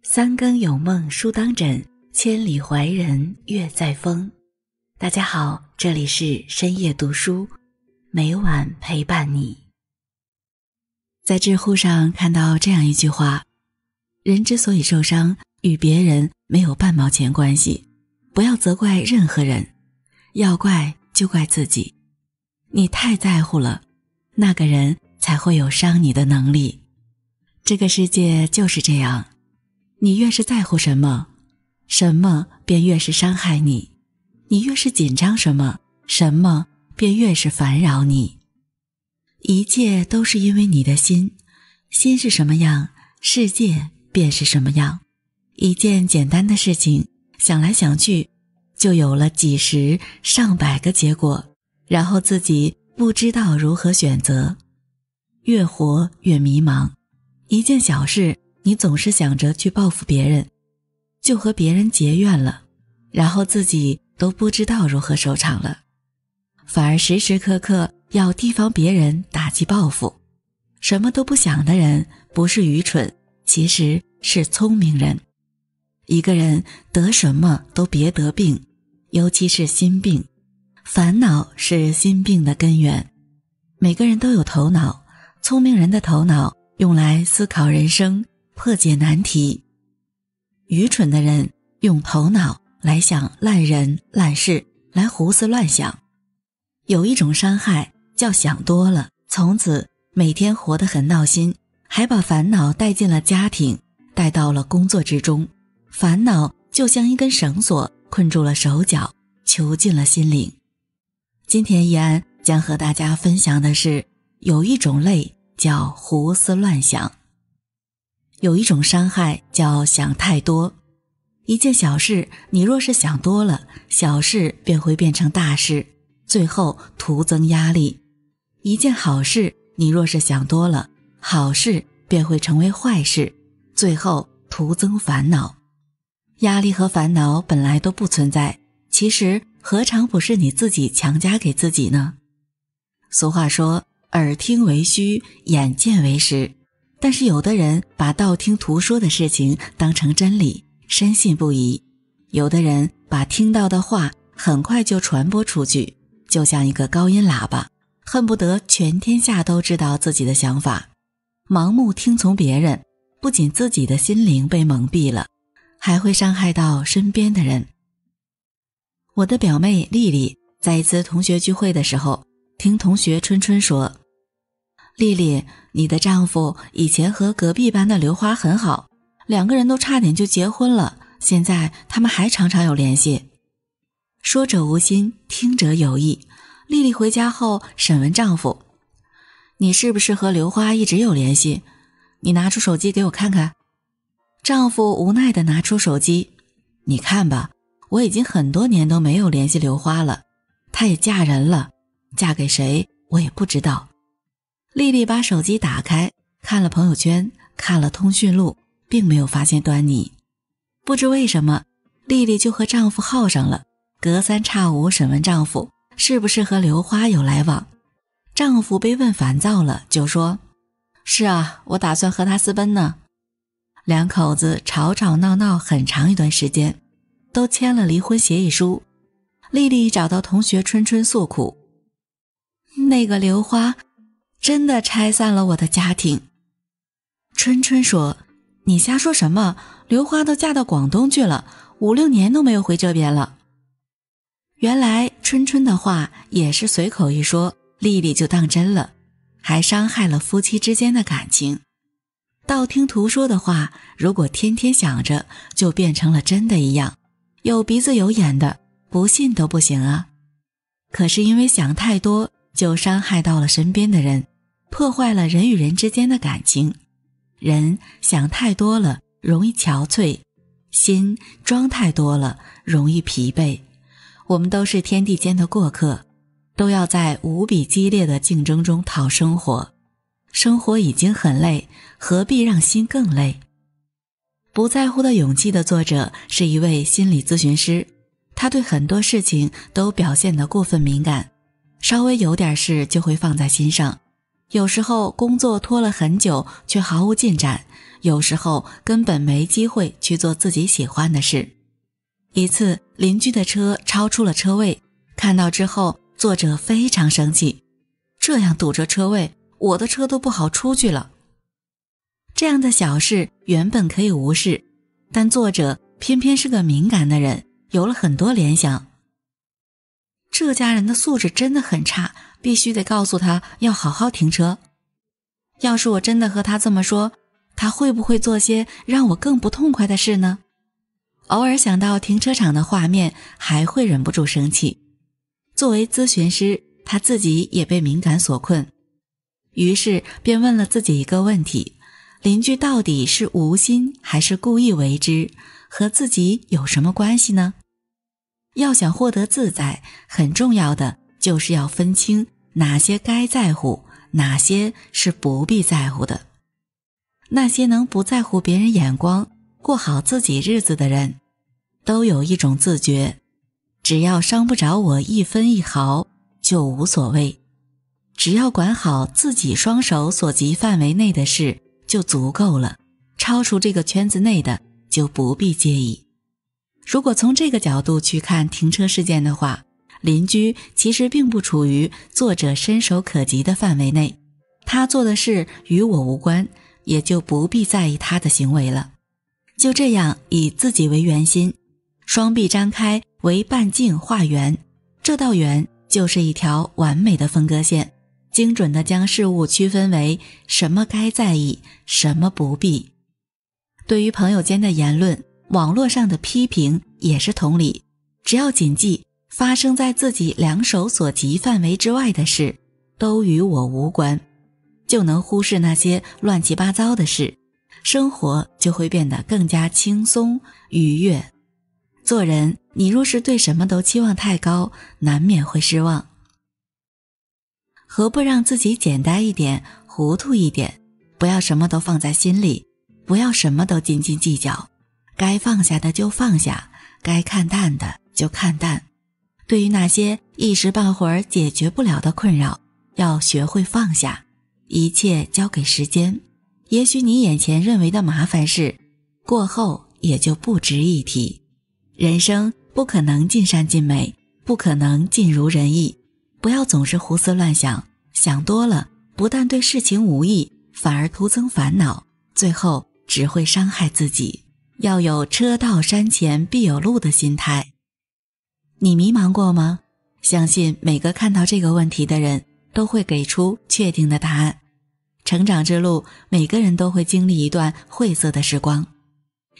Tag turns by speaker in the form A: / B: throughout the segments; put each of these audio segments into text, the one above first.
A: 三更有梦书当枕，千里怀人月在风。大家好，这里是深夜读书，每晚陪伴你。在知乎上看到这样一句话，人之所以受伤，与别人没有半毛钱关系，不要责怪任何人，要怪就怪自己。你太在乎了，那个人才会有伤你的能力。这个世界就是这样，你越是在乎什么，什么便越是伤害你；你越是紧张什么，什么便越是烦扰你。一切都是因为你的心，心是什么样，世界便是什么样。一件简单的事情，想来想去，就有了几十上百个结果，然后自己不知道如何选择，越活越迷茫。一件小事，你总是想着去报复别人，就和别人结怨了，然后自己都不知道如何收场了，反而时时刻刻要提防别人打击报复。什么都不想的人，不是愚蠢，其实是聪明人。一个人得什么都别得病，尤其是心病，烦恼是心病的根源。每个人都有头脑，聪明人的头脑用来思考人生，破解难题。愚蠢的人用头脑来想烂人烂事，来胡思乱想。有一种伤害叫想多了，从此每天活得很闹心，还把烦恼带进了家庭，带到了工作之中。烦恼就像一根绳索，困住了手脚，囚禁了心灵。今天易安将和大家分享的是，有一种累叫胡思乱想。有一种伤害叫想太多。一件小事，你若是想多了，小事便会变成大事，最后徒增压力。一件好事，你若是想多了，好事便会成为坏事，最后徒增烦恼。压力和烦恼本来都不存在，其实何尝不是你自己强加给自己呢？俗话说，耳听为虚，眼见为实。但是有的人把道听途说的事情当成真理，深信不疑。有的人把听到的话很快就传播出去，就像一个高音喇叭，恨不得全天下都知道自己的想法。盲目听从别人，不仅自己的心灵被蒙蔽了，还会伤害到身边的人。我的表妹丽丽在一次同学聚会的时候，听同学春春说，丽丽，你的丈夫以前和隔壁班的刘花很好，两个人都差点就结婚了，现在他们还常常有联系。说者无心，听者有意。丽丽回家后审问丈夫，你是不是和刘花一直有联系？你拿出手机给我看看。丈夫无奈地拿出手机，你看吧，我已经很多年都没有联系刘花了，她也嫁人了，嫁给谁我也不知道。丽丽把手机打开，看了朋友圈，看了通讯录，并没有发现端倪。不知为什么，丽丽就和丈夫耗上了，隔三差五审问丈夫是不是和刘花有来往。丈夫被问烦躁了，就说，是啊，我打算和她私奔呢。两口子吵吵闹闹很长一段时间，都签了离婚协议书。丽丽找到同学春春诉苦，那个刘花真的拆散了我的家庭。春春说，你瞎说什么，刘花都嫁到广东去了，5、6年都没有回这边了。原来春春的话也是随口一说，丽丽就当真了，还伤害了夫妻之间的感情。道听途说的话，如果天天想着，就变成了真的一样，有鼻子有眼的，不信都不行啊。可是因为想太多，就伤害到了身边的人，破坏了人与人之间的感情。人想太多了，容易憔悴；心装太多了，容易疲惫。我们都是天地间的过客，都要在无比激烈的竞争中讨生活。生活已经很累，何必让心更累？不在乎的勇气的作者是一位心理咨询师，他对很多事情都表现得过分敏感，稍微有点事就会放在心上。有时候工作拖了很久却毫无进展，有时候根本没机会去做自己喜欢的事。一次，邻居的车超出了车位，看到之后，作者非常生气，这样堵着车位，我的车都不好出去了。这样的小事原本可以无视，但作者偏偏是个敏感的人，有了很多联想。这家人的素质真的很差，必须得告诉他要好好停车。要是我真的和他这么说，他会不会做些让我更不痛快的事呢？偶尔想到停车场的画面，还会忍不住生气。作为咨询师，他自己也被敏感所困，于是便问了自己一个问题：邻居到底是无心还是故意为之，和自己有什么关系呢？要想获得自在，很重要的就是要分清哪些该在乎，哪些是不必在乎的。那些能不在乎别人眼光，过好自己日子的人，都有一种自觉，只要伤不着我一分一毫，就无所谓。只要管好自己双手所及范围内的事就足够了，超出这个圈子内的就不必介意。如果从这个角度去看停车事件的话，邻居其实并不处于作者伸手可及的范围内，他做的事与我无关，也就不必在意他的行为了。就这样以自己为圆心，双臂张开为半径画圆，这道圆就是一条完美的分割线，精准地将事物区分为什么该在意，什么不必。对于朋友间的言论，网络上的批评也是同理，只要谨记发生在自己两手所及范围之外的事都与我无关，就能忽视那些乱七八糟的事，生活就会变得更加轻松愉悦。做人，你若是对什么都期望太高，难免会失望。何不让自己简单一点，糊涂一点，不要什么都放在心里，不要什么都斤斤计较，该放下的就放下，该看淡的就看淡。对于那些一时半会儿解决不了的困扰，要学会放下，一切交给时间。也许你眼前认为的麻烦事，过后也就不值一提。人生不可能尽善尽美，不可能尽如人意，不要总是胡思乱想，想多了不但对事情无益，反而徒增烦恼，最后只会伤害自己。要有车到山前必有路的心态。你迷茫过吗？相信每个看到这个问题的人都会给出确定的答案。成长之路，每个人都会经历一段晦涩的时光，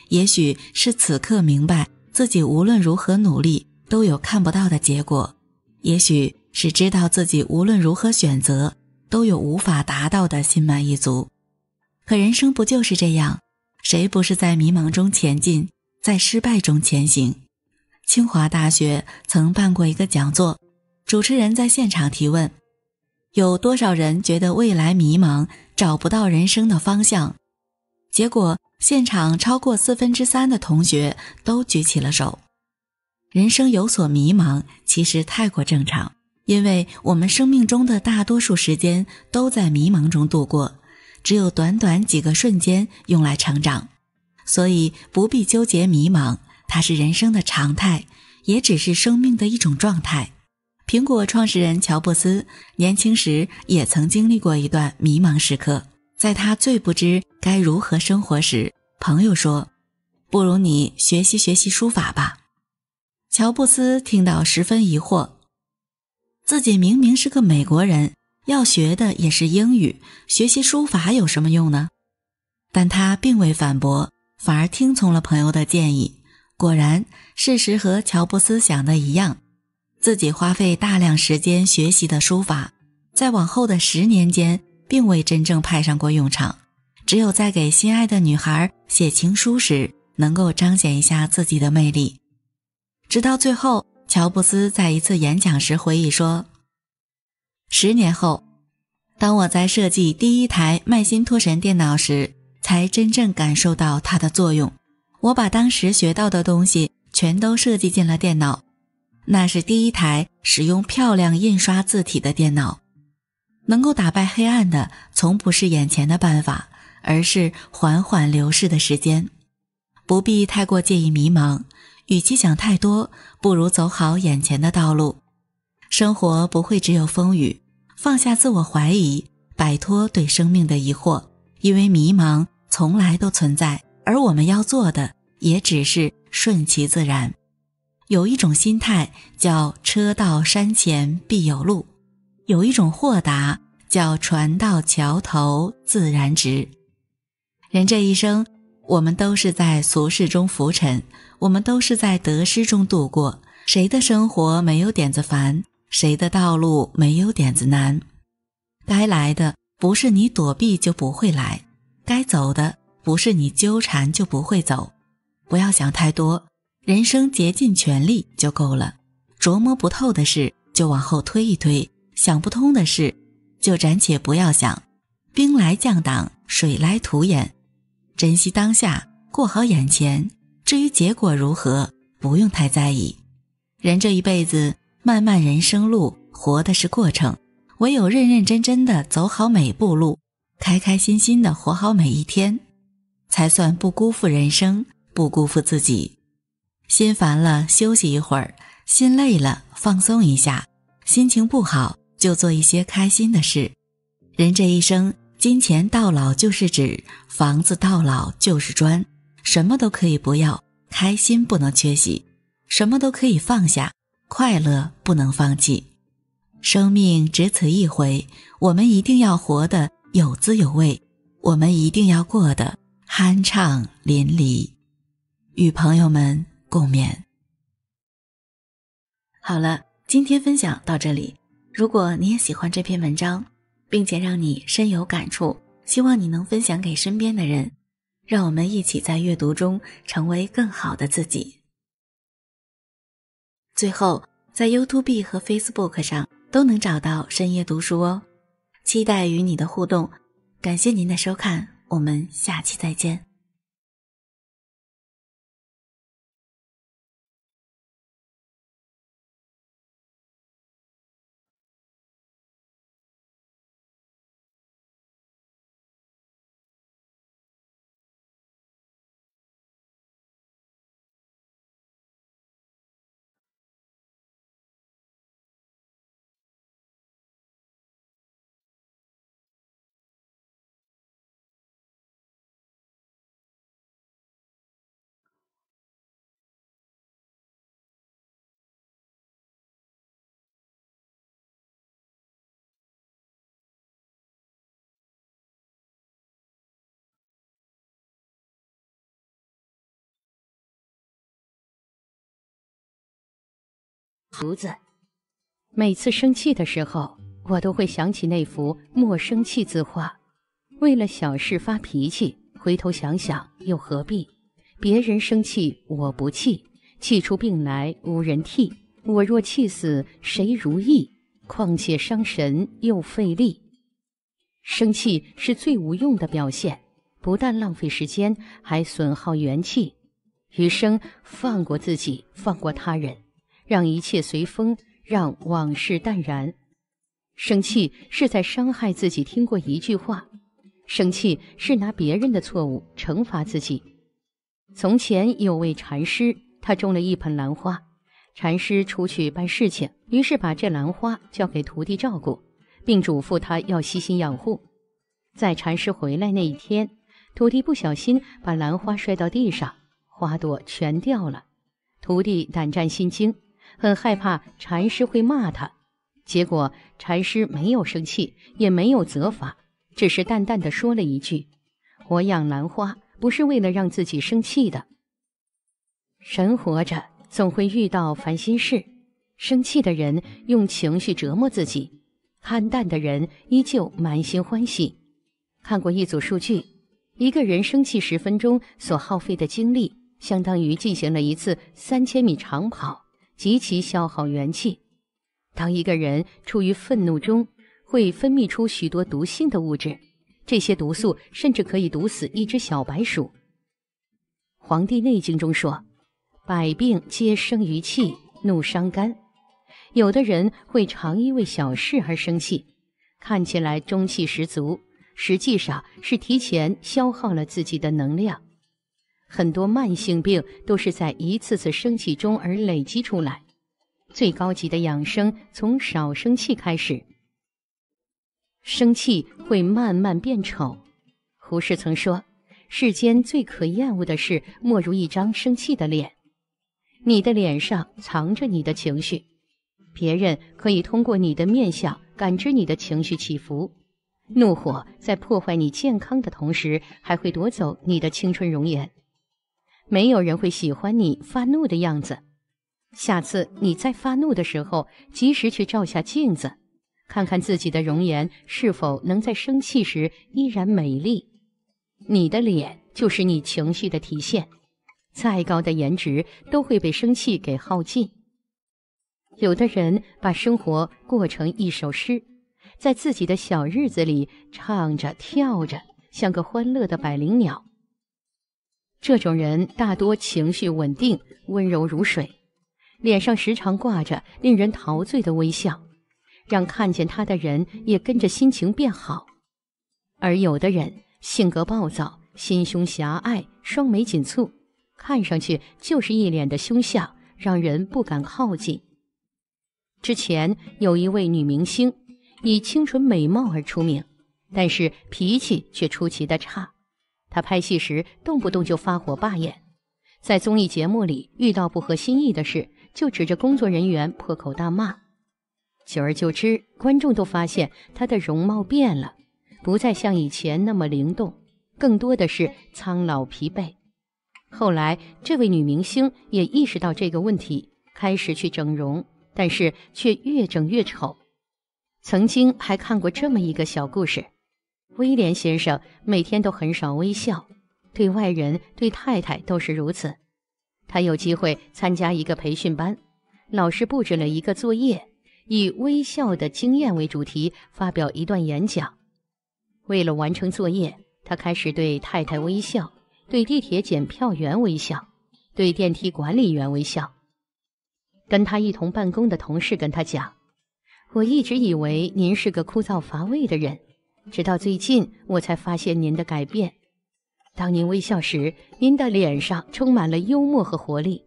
A: 也许是此刻明白自己无论如何努力都有看不到的结果，也许是知道自己无论如何选择都有无法达到的心满意足。可人生不就是这样，谁不是在迷茫中前进，在失败中前行？清华大学曾办过一个讲座，主持人在现场提问，有多少人觉得未来迷茫，找不到人生的方向？结果现场超过3/4的同学都举起了手。人生有所迷茫，其实太过正常，因为我们生命中的大多数时间都在迷茫中度过，只有短短几个瞬间用来成长，所以不必纠结迷茫，它是人生的常态，也只是生命的一种状态。苹果创始人乔布斯年轻时也曾经历过一段迷茫时刻，在他最不知该如何生活时，朋友说，不如你学习学习书法吧。乔布斯听到十分疑惑，自己明明是个美国人，要学的也是英语，学习书法有什么用呢？但他并未反驳，反而听从了朋友的建议。果然，事实和乔布斯想的一样，自己花费大量时间学习的书法，在往后的10年间并未真正派上过用场，只有在给心爱的女孩写情书时能够彰显一下自己的魅力。直到最后，乔布斯在一次演讲时回忆说，10年后，当我在设计第一台麦辛托神电脑时，才真正感受到它的作用。我把当时学到的东西全都设计进了电脑，那是第一台使用漂亮印刷字体的电脑。能够打败黑暗的从不是眼前的办法，而是缓缓流逝的时间。不必太过介意迷茫，与其想太多，不如走好眼前的道路。生活不会只有风雨，放下自我怀疑，摆脱对生命的疑惑，因为迷茫从来都存在，而我们要做的也只是顺其自然。有一种心态叫车到山前必有路，有一种豁达叫船到桥头自然直。人这一生，我们都是在俗世中浮沉，我们都是在得失中度过，谁的生活没有点子烦，谁的道路没有点子难。该来的不是你躲避就不会来，该走的不是你纠缠就不会走。不要想太多，人生竭尽全力就够了。琢磨不透的事就往后推一推，想不通的事就暂且不要想。兵来将挡，水来土掩。珍惜当下，过好眼前，至于结果如何，不用太在意。人这一辈子，漫漫人生路，活的是过程，唯有认认真真的走好每步路，开开心心的活好每一天，才算不辜负人生，不辜负自己。心烦了休息一会儿，心累了放松一下，心情不好就做一些开心的事。人这一生，金钱到老就是纸，房子到老就是砖，什么都可以不要，开心不能缺席；什么都可以放下，快乐不能放弃。生命只此一回，我们一定要活得有滋有味，我们一定要过得酣畅淋漓。与朋友们共勉。好了，今天分享到这里。如果你也喜欢这篇文章，并且让你深有感触，希望你能分享给身边的人，让我们一起在阅读中成为更好的自己。最后，在 YouTube 和 Facebook 上都能找到深夜读书哦，期待与你的互动。感谢您的收看，我们下期再见。
B: 竹子，每次生气的时候，我都会想起那幅莫生气字画。为了小事发脾气，回头想想又何必？别人生气我不气，气出病来无人替。我若气死谁如意？况且伤神又费力。生气是最无用的表现，不但浪费时间，还损耗元气。余生放过自己，放过他人，让一切随风，让往事淡然。生气是在伤害自己听过一句话，生气是拿别人的错误惩罚自己。从前有位禅师，他种了一盆兰花，禅师出去办事情，于是把这兰花交给徒弟照顾，并嘱咐他要悉心养护。在禅师回来那一天，徒弟不小心把兰花摔到地上，花朵全掉了。徒弟胆战心惊，很害怕禅师会骂他。结果禅师没有生气，也没有责罚，只是淡淡地说了一句：我养兰花不是为了让自己生气的。人活着总会遇到烦心事，生气的人用情绪折磨自己，憨淡的人依旧满心欢喜。看过一组数据，一个人生气10分钟所耗费的精力，相当于进行了一次3000米长跑，极其消耗元气。当一个人处于愤怒中，会分泌出许多毒性的物质，这些毒素甚至可以毒死一只小白鼠。《黄帝内经》中说，百病皆生于气，怒伤肝。有的人会常因为小事而生气，看起来中气十足，实际上是提前消耗了自己的能量。很多慢性病都是在一次次生气中而累积出来。最高级的养生从少生气开始。生气会慢慢变丑。胡适曾说，世间最可厌恶的事，莫如一张生气的脸。你的脸上藏着你的情绪，别人可以通过你的面相感知你的情绪起伏。怒火在破坏你健康的同时，还会夺走你的青春容颜。没有人会喜欢你发怒的样子。下次你在发怒的时候，及时去照下镜子，看看自己的容颜是否能在生气时依然美丽。你的脸就是你情绪的体现，再高的颜值都会被生气给耗尽。有的人把生活过成一首诗，在自己的小日子里唱着跳着，像个欢乐的百灵鸟。这种人大多情绪稳定，温柔如水，脸上时常挂着令人陶醉的微笑，让看见他的人也跟着心情变好。而有的人性格暴躁，心胸狭隘，双眉紧蹙，看上去就是一脸的凶相，让人不敢靠近。之前有一位女明星以清纯美貌而出名，但是脾气却出奇的差。她拍戏时动不动就发火罢演，在综艺节目里遇到不合心意的事，就指着工作人员破口大骂。久而久之，观众都发现她的容貌变了，不再像以前那么灵动，更多的是苍老疲惫。后来这位女明星也意识到这个问题，开始去整容，但是却越整越丑。曾经还看过这么一个小故事，威廉先生每天都很少微笑，对外人对太太都是如此。他有机会参加一个培训班，老师布置了一个作业，以微笑的经验为主题发表一段演讲。为了完成作业，他开始对太太微笑，对地铁检票员微笑，对电梯管理员微笑。跟他一同办公的同事跟他讲，我一直以为您是个枯燥乏味的人，直到最近我才发现您的改变。当您微笑时，您的脸上充满了幽默和活力。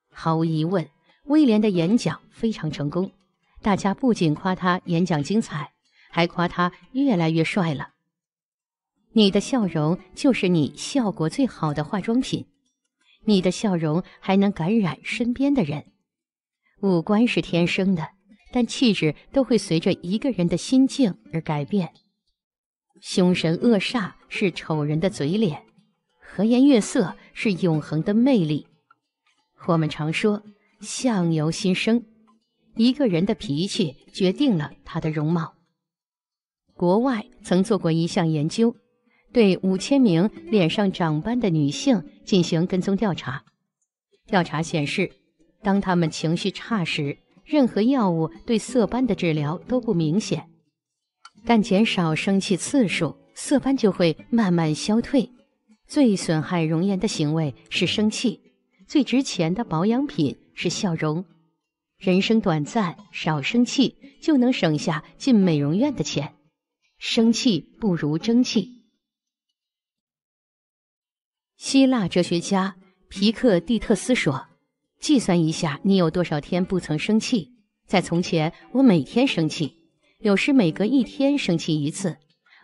B: 毫无疑问，威廉的演讲非常成功，大家不仅夸他演讲精彩，还夸他越来越帅了。你的笑容就是你效果最好的化妆品，你的笑容还能感染身边的人。五官是天生的，但气质都会随着一个人的心境而改变。凶神恶煞是丑人的嘴脸，和颜悦色是永恒的魅力。我们常说相由心生，一个人的脾气决定了他的容貌。国外曾做过一项研究，对5000名脸上长斑的女性进行跟踪调查。调查显示，当她们情绪差时，任何药物对色斑的治疗都不明显，但减少生气次数，色斑就会慢慢消退。最损害容颜的行为是生气，最值钱的保养品是笑容。人生短暂，少生气就能省下进美容院的钱。生气不如争气。希腊哲学家皮克蒂特斯说，计算一下你有多少天不曾生气。在从前，我每天生气，有时每隔1天生气一次，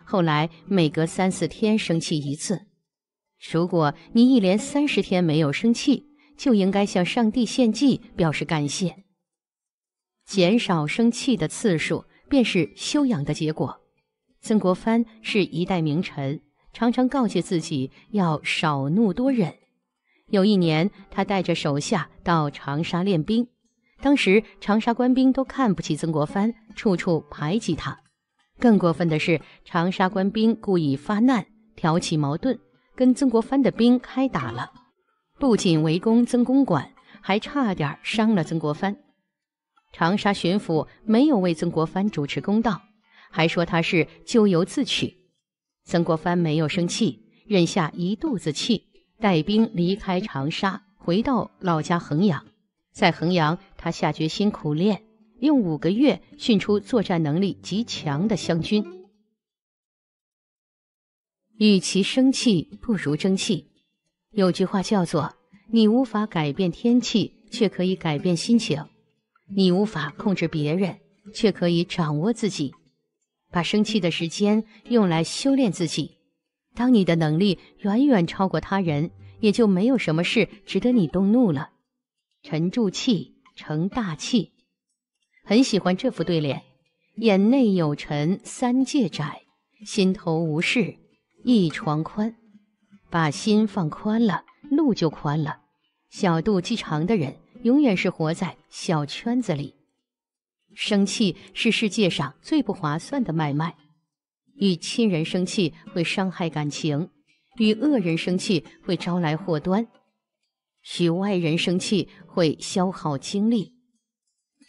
B: 后来每隔3、4天生气一次。如果你一连30天没有生气，就应该向上帝献祭，表示感谢。减少生气的次数，便是修养的结果。曾国藩是一代名臣，常常告诫自己要少怒多忍。有一年，他带着手下到长沙练兵，当时长沙官兵都看不起曾国藩，处处排挤他。更过分的是，长沙官兵故意发难，挑起矛盾，跟曾国藩的兵开打了，不仅围攻曾公馆，还差点伤了曾国藩。长沙巡抚没有为曾国藩主持公道，还说他是咎由自取。曾国藩没有生气，忍下一肚子气，带兵离开长沙，回到老家衡阳。在衡阳，他下决心苦练，用5个月训出作战能力极强的湘军。与其生气，不如争气。有句话叫做，你无法改变天气，却可以改变心情；你无法控制别人，却可以掌握自己。把生气的时间用来修炼自己，当你的能力远远超过他人，也就没有什么事值得你动怒了。沉住气，成大器。很喜欢这副对联：眼内有尘三界窄，心头无事一床宽。把心放宽了，路就宽了。小肚鸡肠的人永远是活在小圈子里。生气是世界上最不划算的买卖。与亲人生气会伤害感情，与恶人生气会招来祸端，与外人生气会消耗精力。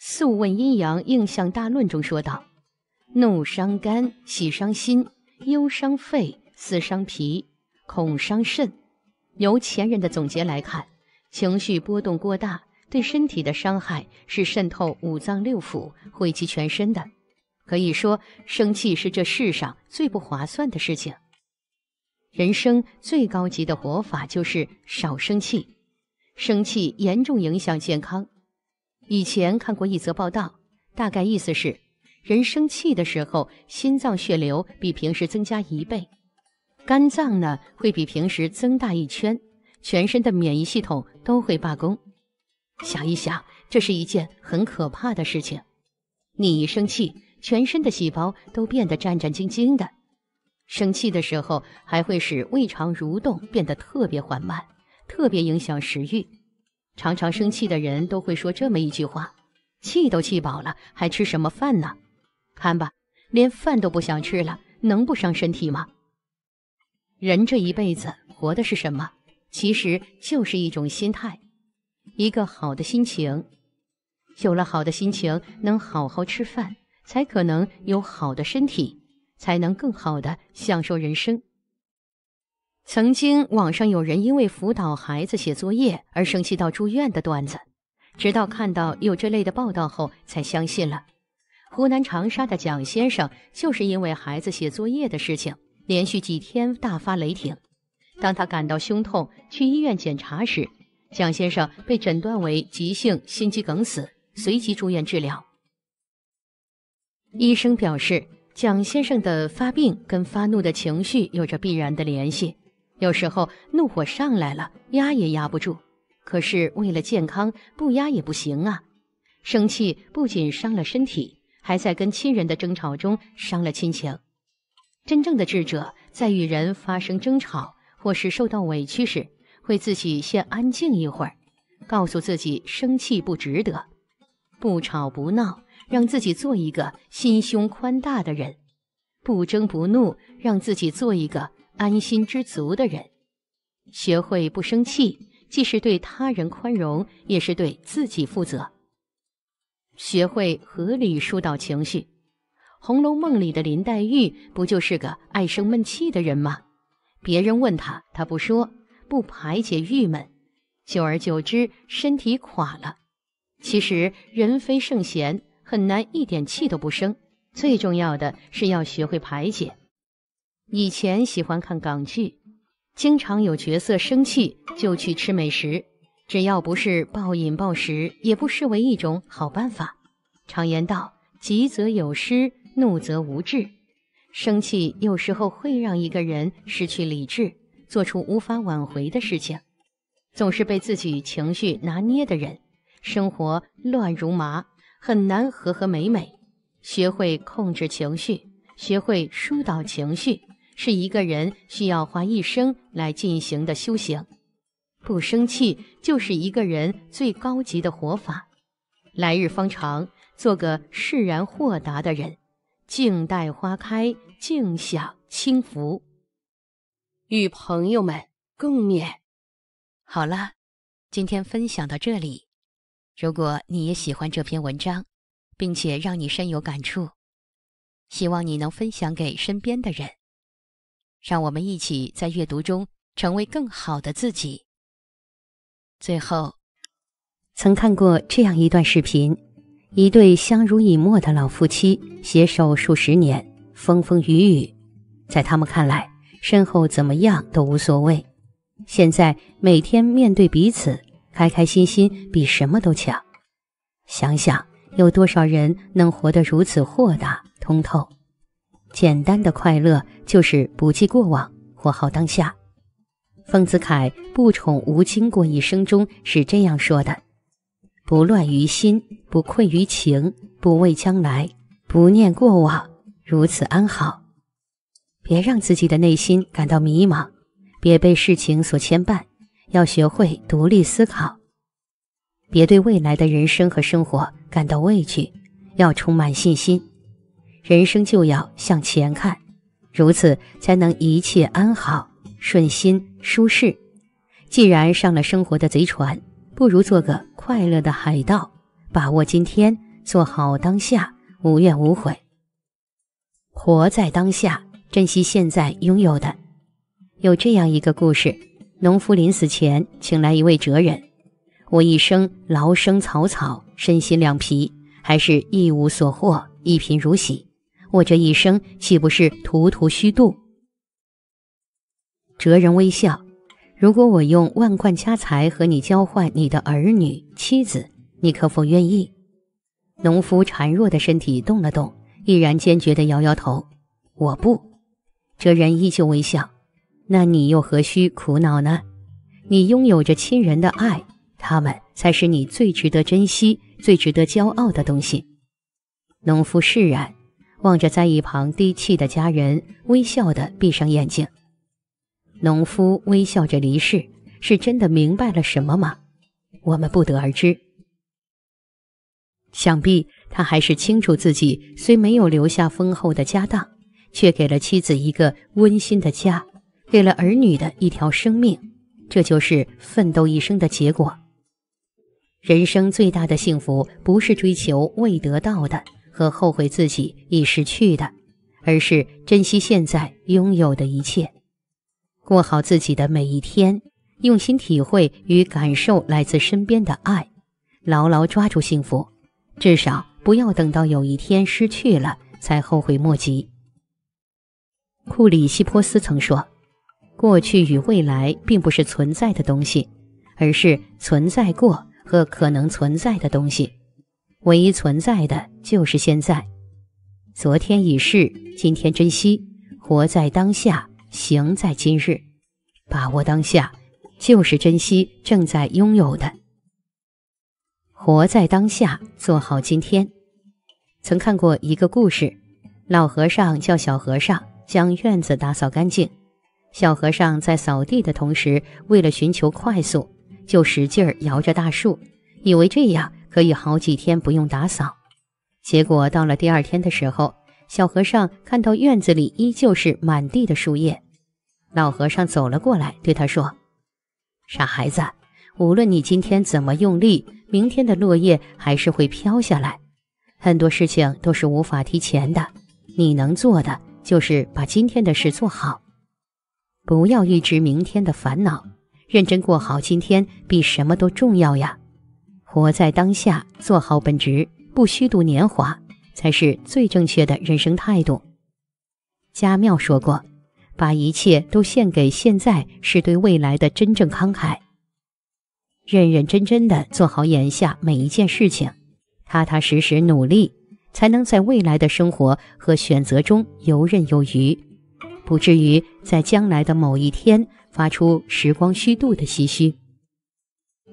B: 《素问阴阳应象大论》中说道：怒伤肝，喜伤心，忧伤肺，思伤脾，恐伤肾。由前人的总结来看，情绪波动过大对身体的伤害是渗透五脏六腑，惠及全身的。可以说，生气是这世上最不划算的事情。人生最高级的活法就是少生气。生气严重影响健康。以前看过一则报道，大概意思是，人生气的时候，心脏血流比平时增加1倍，肝脏呢会比平时增大1圈，全身的免疫系统都会罢工。想一想，这是一件很可怕的事情。你一生气，全身的细胞都变得战战兢兢的。生气的时候还会使胃肠蠕动变得特别缓慢，特别影响食欲。常常生气的人都会说这么一句话：气都气饱了，还吃什么饭呢？看吧，连饭都不想吃了，能不伤身体吗？人这一辈子活的是什么？其实就是一种心态，一个好的心情。有了好的心情，能好好吃饭，才可能有好的身体，才能更好地享受人生。曾经网上有人因为辅导孩子写作业而生气到住院的段子，直到看到有这类的报道后才相信了。湖南长沙的蒋先生就是因为孩子写作业的事情，连续几天大发雷霆。当他感到胸痛去医院检查时，蒋先生被诊断为急性心肌梗死，随即住院治疗。医生表示，蒋先生的发病跟发怒的情绪有着必然的联系，有时候怒火上来了，压也压不住，可是为了健康，不压也不行啊。生气不仅伤了身体，还在跟亲人的争吵中伤了亲情。真正的智者在与人发生争吵或是受到委屈时，会自己先安静一会儿，告诉自己生气不值得，不吵不闹，让自己做一个心胸宽大的人，不争不怒，让自己做一个安心知足的人。学会不生气，既是对他人宽容，也是对自己负责。学会合理疏导情绪。《红楼梦》里的林黛玉不就是个爱生闷气的人吗？别人问她，她不说，不排解郁闷，久而久之身体垮了。其实人非圣贤，很难一点气都不生，最重要的是要学会排解。以前喜欢看港剧，经常有角色生气就去吃美食，只要不是暴饮暴食，也不失为一种好办法。常言道，急则有失，怒则无智。生气有时候会让一个人失去理智，做出无法挽回的事情。总是被自己情绪拿捏的人，生活乱如麻，很难和和美美。学会控制情绪，学会疏导情绪，是一个人需要花一生来进行的修行。不生气就是一个人最高级的活法。来日方长，做个释然豁达的人，静待花开，静享清福。与朋友们共勉。好了，今天分享到这里。如果你也喜欢这篇文章，并且让你深有感触，希望你能分享给身边的人，让我们一起在阅读中成为更好的自己。最后，曾看过这样一段视频，一对相濡以沫的老夫妻携手数十年，风风雨雨，在他们看来，身后怎么样都无所谓。现在每天面对彼此，开开心心比什么都强。想想有多少人能活得如此豁达通透。简单的快乐就是不计过往，活好当下。丰子恺不宠无惊过一生中是这样说的：不乱于心，不愧于情，不畏将来，不念过往，如此安好。别让自己的内心感到迷茫，别被事情所牵绊，要学会独立思考。别对未来的人生和生活感到畏惧，要充满信心。人生就要向前看，如此才能一切安好，顺心舒适。既然上了生活的贼船，不如做个快乐的海盗，把握今天，做好当下，无怨无悔。活在当下，珍惜现在拥有的。有这样一个故事，农夫临死前请来一位哲人：我一生劳生草草，身心两疲，还是一无所获，一贫如洗。我这一生岂不是途途虚度？哲人微笑：如果我用万贯家财和你交换你的儿女妻子，你可否愿意？农夫孱弱的身体动了动，毅然坚决地摇摇头：我不。哲人依旧微笑：那你又何须苦恼呢？你拥有着亲人的爱，他们才是你最值得珍惜、最值得骄傲的东西。农夫释然，望着在一旁低泣的家人，微笑地闭上眼睛。农夫微笑着离世，是真的明白了什么吗？我们不得而知。想必他还是清楚自己虽没有留下丰厚的家当，却给了妻子一个温馨的家，给了儿女的一条生命，这就是奋斗一生的结果。人生最大的幸福，不是追求未得到的和后悔自己已失去的，而是珍惜现在拥有的一切，过好自己的每一天，用心体会与感受来自身边的爱，牢牢抓住幸福，至少不要等到有一天失去了才后悔莫及。库里西波斯曾说，过去与未来并不是存在的东西，而是存在过和可能存在的东西，唯一存在的就是现在。昨天已逝，今天珍惜，活在当下，行在今日。把握当下，就是珍惜正在拥有的。活在当下，做好今天。曾看过一个故事，老和尚叫小和尚将院子打扫干净。小和尚在扫地的同时，为了寻求快速，就使劲摇着大树，以为这样可以好几天不用打扫。结果到了第二天的时候，小和尚看到院子里依旧是满地的树叶。老和尚走了过来，对他说：傻孩子，无论你今天怎么用力，明天的落叶还是会飘下来。很多事情都是无法提前的，你能做的就是把今天的事做好。不要预知明天的烦恼，认真过好今天比什么都重要呀。活在当下，做好本职，不虚度年华，才是最正确的人生态度。家庙说过，把一切都献给现在，是对未来的真正慷慨。认认真真的做好眼下每一件事情，踏踏实实努力，才能在未来的生活和选择中游刃有余，不至于在将来的某一天发出时光虚度的唏嘘。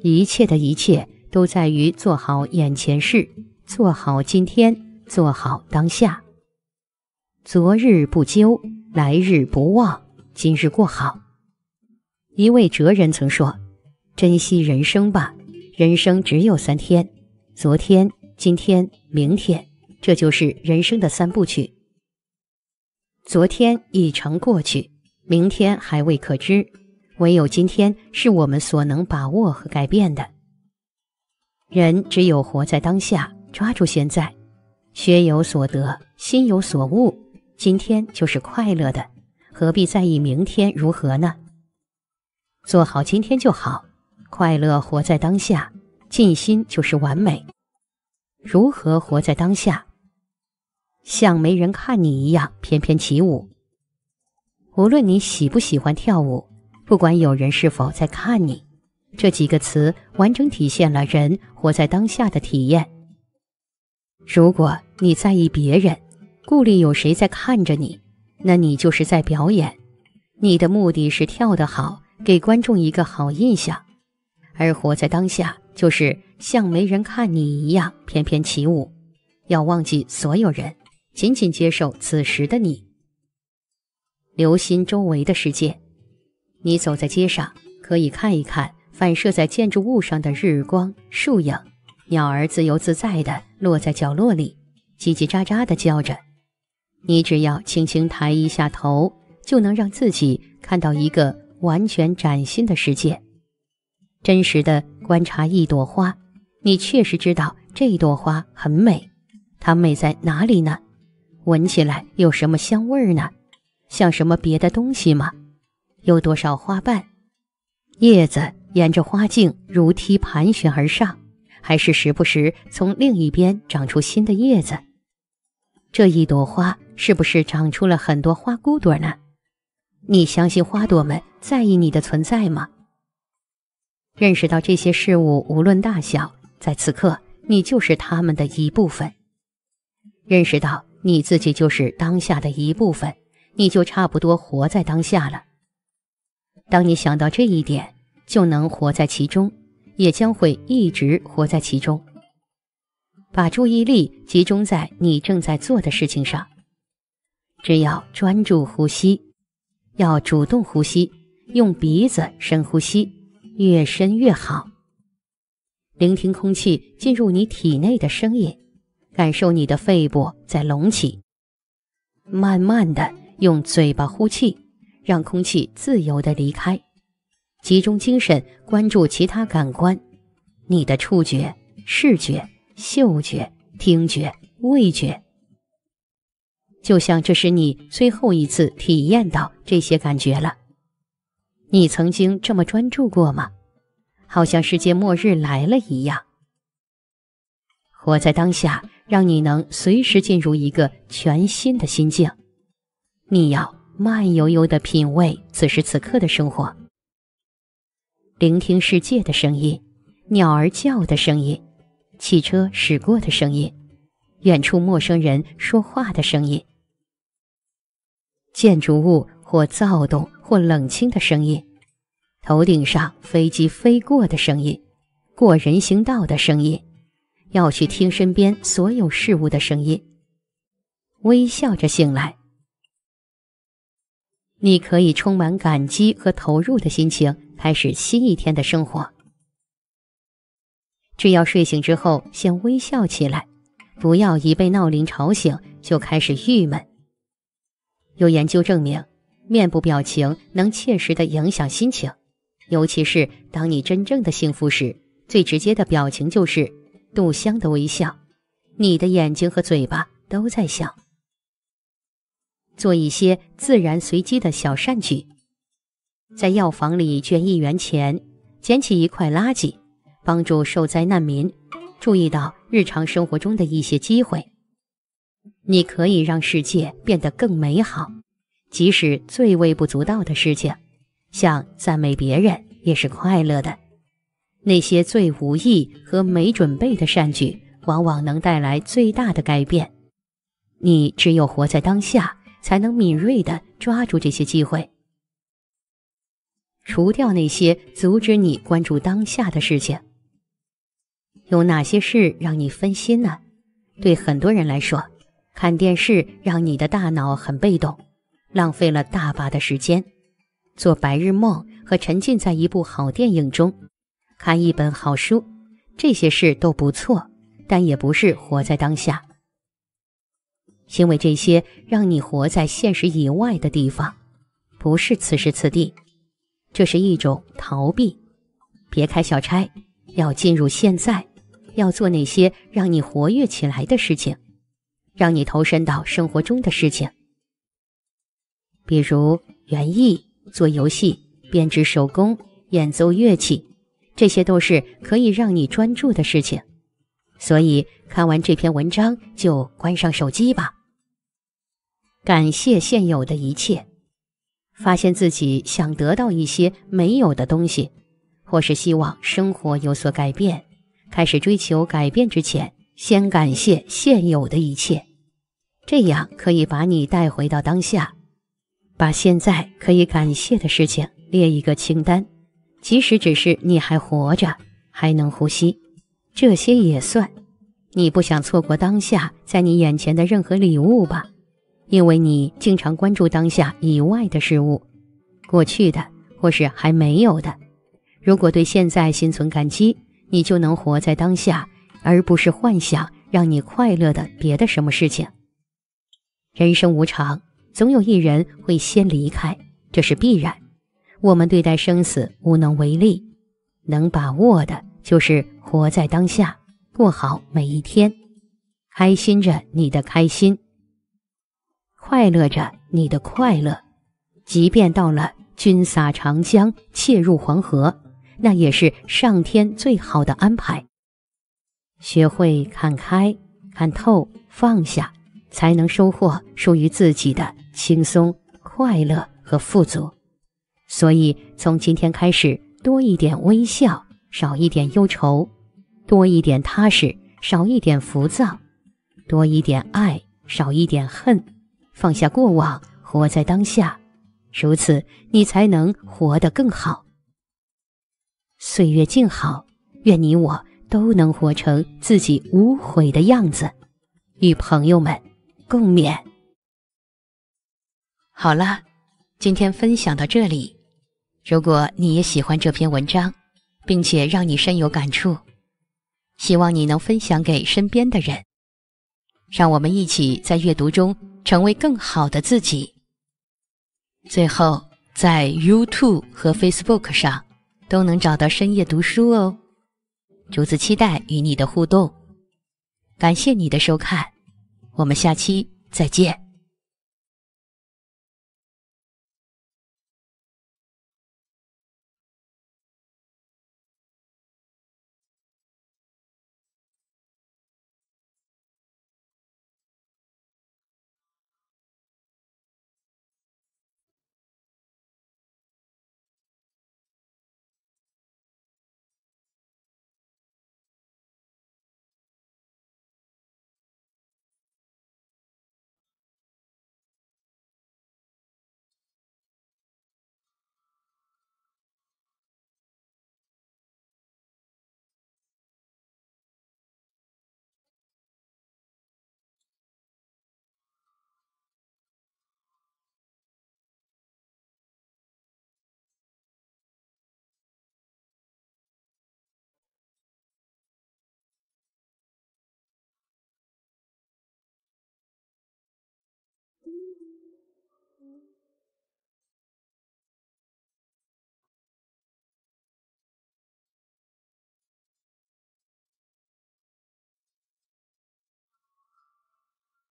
B: 一切的一切都在于做好眼前事，做好今天，做好当下。昨日不究，来日不忘，今日过好。一位哲人曾说，珍惜人生吧，人生只有3天，昨天、今天、明天，这就是人生的3部曲。昨天已成过去，明天还未可知，唯有今天是我们所能把握和改变的。人只有活在当下，抓住现在，学有所得，心有所悟，今天就是快乐的，何必在意明天如何呢？做好今天就好，快乐活在当下，尽心就是完美。如何活在当下？像没人看你一样翩翩起舞。无论你喜不喜欢跳舞，不管有人是否在看你，这几个词完整体现了人活在当下的体验。如果你在意别人，顾虑有谁在看着你，那你就是在表演。你的目的是跳得好，给观众一个好印象，而活在当下就是像没人看你一样翩翩起舞，要忘记所有人，仅仅接受此时的你。留心周围的世界，你走在街上，可以看一看反射在建筑物上的日光、树影，鸟儿自由自在地落在角落里，叽叽喳喳地叫着。你只要轻轻抬一下头，就能让自己看到一个完全崭新的世界。真实地观察一朵花，你确实知道这朵花很美，它美在哪里呢？闻起来有什么香味呢？像什么别的东西吗？有多少花瓣？叶子沿着花茎如梯盘旋而上，还是时不时从另一边长出新的叶子？这一朵花是不是长出了很多花骨朵呢？你相信花朵们在意你的存在吗？认识到这些事物无论大小，在此刻你就是它们的一部分。认识到你自己就是当下的一部分，你就差不多活在当下了。当你想到这一点，就能活在其中，也将会一直活在其中。把注意力集中在你正在做的事情上，只要专注呼吸，要主动呼吸，用鼻子深呼吸，越深越好。聆听空气进入你体内的声音，感受你的肺部在隆起。慢慢地用嘴巴呼气，让空气自由地离开。集中精神，关注其他感官，你的触觉、视觉、嗅觉、听觉、味觉。就像这是你最后一次体验到这些感觉了。你曾经这么专注过吗？好像世界末日来了一样。活在当下，让你能随时进入一个全新的心境。你要慢悠悠地品味此时此刻的生活，聆听世界的声音，鸟儿叫的声音，汽车驶过的声音，远处陌生人说话的声音，建筑物或躁动或冷清的声音，头顶上飞机飞过的声音，过人行道的声音，要去听身边所有事物的声音。微笑着醒来，你可以充满感激和投入的心情开始新一天的生活。只要睡醒之后先微笑起来，不要一被闹铃吵醒就开始郁闷。有研究证明，面部表情能切实地影响心情，尤其是当你真正的幸福时，最直接的表情就是杜香的微笑，你的眼睛和嘴巴都在笑。做一些自然随机的小善举，在药房里捐1元钱，捡起一块垃圾，帮助受灾难民，注意到日常生活中的一些机会。你可以让世界变得更美好，即使最微不足道的事情，像赞美别人也是快乐的。那些最无意和没准备的善举，往往能带来最大的改变。你只有活在当下，才能敏锐地抓住这些机会。除掉那些阻止你关注当下的事情。有哪些事让你分心呢？对很多人来说，看电视让你的大脑很被动，浪费了大把的时间。做白日梦和沉浸在一部好电影中，看一本好书，这些事都不错，但也不是活在当下。因为这些让你活在现实以外的地方，不是此时此地，这是一种逃避。别开小差，要进入现在，要做那些让你活跃起来的事情，让你投身到生活中的事情。比如园艺、做游戏、编织手工、演奏乐器，这些都是可以让你专注的事情。所以看完这篇文章就关上手机吧。感谢现有的一切，发现自己想得到一些没有的东西，或是希望生活有所改变，开始追求改变之前，先感谢现有的一切。这样可以把你带回到当下，把现在可以感谢的事情列一个清单，即使只是你还活着，还能呼吸，这些也算。你不想错过当下在你眼前的任何礼物吧？因为你经常关注当下以外的事物，过去的或是还没有的。如果对现在心存感激，你就能活在当下，而不是幻想让你快乐的别的什么事情。人生无常，总有一人会先离开，这是必然。我们对待生死无能为力，能把握的就是活在当下，过好每一天，开心着你的开心，快乐着你的快乐。即便到了君洒长江切入黄河，那也是上天最好的安排。学会看开、看透、放下，才能收获属于自己的轻松、快乐和富足。所以从今天开始，多一点微笑，少一点忧愁；多一点踏实，少一点浮躁；多一点爱，少一点恨。放下过往，活在当下，如此你才能活得更好。岁月静好，愿你我都能活成自己无悔的样子，与朋友们共勉。好了，今天分享到这里。如果你也喜欢这篇文章，并且让你深有感触，希望你能分享给身边的人，让我们一起在阅读中成为更好的自己。最后，在 YouTube 和 Facebook 上都能找到深夜读书哦。竹子期待与你的互动。感谢你的收看，我们下期再见。